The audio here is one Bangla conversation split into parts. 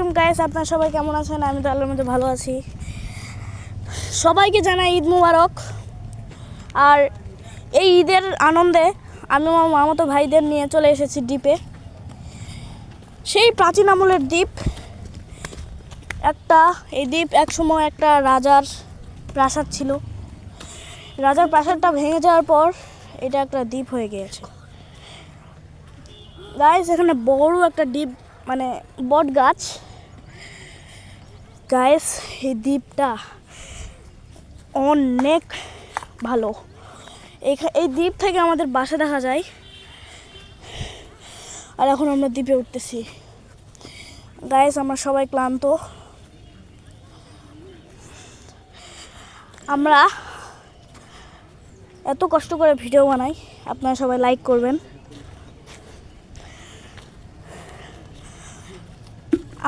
আলাইকুম গাইস, আপনারা সবাই কেমন আছেন? আমি তো আল্লাহর মধ্যে ভালো আছি। সবাইকে জানাই ঈদ মুবারক। আর এই ঈদের আনন্দে আমি আমার মামাতো ভাইদের নিয়ে চলে এসেছি দ্বীপে। সেই প্রাচীন আমলের দ্বীপ এই দ্বীপ একসময় একটা রাজার প্রাসাদ ছিল। রাজার প্রাসাদটা ভেঙে যাওয়ার পর এটা একটা দ্বীপ হয়ে গিয়েছে। গাইস, এখানে বড় একটা দ্বীপ, মানে বট গাছ। গাইস, এই দ্বীপটা অনেক ভালো। এই দ্বীপ থেকে আমাদের বাসা দেখা যায়। আর এখন আমরা দ্বীপে উঠতেছি। গাইস, আমরা সবাই ক্লান্ত। আমরা এত কষ্ট করে ভিডিও বানাই, আপনারা সবাই লাইক করবেন।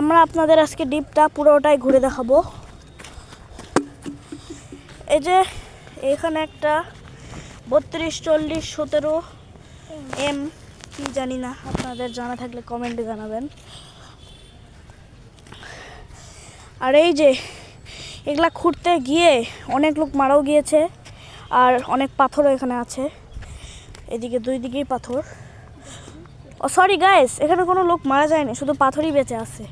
আমরা আপনাদের আজকে দ্বীপটা পুরোটাই ঘুরে দেখাবো। এই যে এখানে একটা 32, 40, 17 এম কি জানি না, আপনাদের জানা থাকলে কমেন্টে জানাবেন। আর এই যে এগুলা খুঁড়তে গিয়ে অনেক লোক মারাও গিয়েছে, আর অনেক পাথরও এখানে আছে। এদিকে দুই দিকেই পাথর। ও সরি গাইস, এখানে কোনো লোক মারা যায়নি, শুধু পাথরই বেঁচে আছে।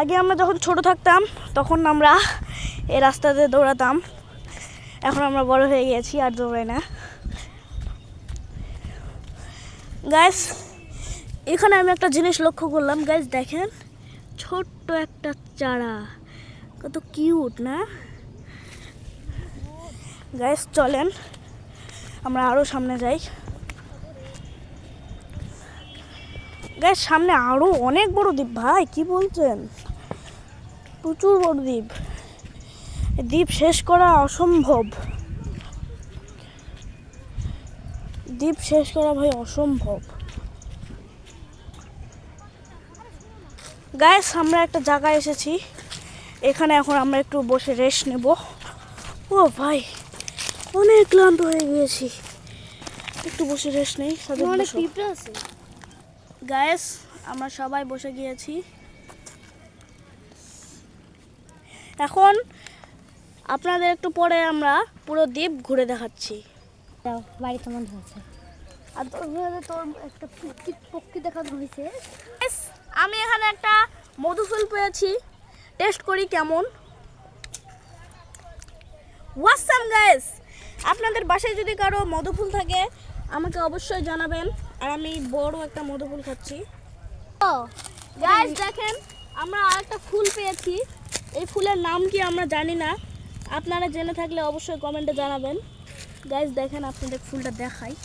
আগে আমরা যখন ছোট থাকতাম তখন আমরা এই রাস্তাতে দৌড়াতাম। এখন আমরা বড় হয়ে গেছি, আর দৌড়াই না। গাইস, এখানে আমি একটা জিনিস লক্ষ্য করলাম। গাইস দেখেন, ছোট্ট একটা চারা, কত কিউট না? গাইস চলেন আমরা আরও সামনে যাই। গাইস, সামনে আরও অনেক বড় দ্বীপ। ভাই কি বলছেন, প্রচুর বড় দ্বীপ। দ্বীপ শেষ করা অসম্ভব। দ্বীপ শেষ করা ভাই অসম্ভব। গাইস, আমরা একটা জায়গায় এসেছি। এখানে এখন আমরা একটু বসে রেস্ট নেব। ও ভাই, অনেক ক্লান্ত হয়ে গিয়েছি, একটু বসে রেস্ট নেই। অনেক পিঁপড়া আছে। গাইস, আমরা সবাই বসে গিয়েছি। এখন আপনাদের একটু পরে আমরা পুরো দ্বীপ ঘুরে দেখাচ্ছি। বাড়ি কেমন হয়েছে? আর তোর একটা পক্ষী দেখানো হয়েছে। আমি এখানে একটা মধুফুল পেয়েছি, টেস্ট করি কেমন। ওয়াসাম গাইস, আপনাদের বাসায় যদি কারো মধুফুল থাকে আমাকে অবশ্যই জানাবেন। আর আমি বড় একটা মধুফুল খাচ্ছি। ও গাইস দেখেন, আমরা আরেকটা ফুল পেয়েছি। এই ফুলের নাম কি আমরা জানি না, আপনারা জেনে থাকলে অবশ্যই কমেন্টে জানাবেন। গাইস দেখেন, আপনাদের ফুলটা দেখাই।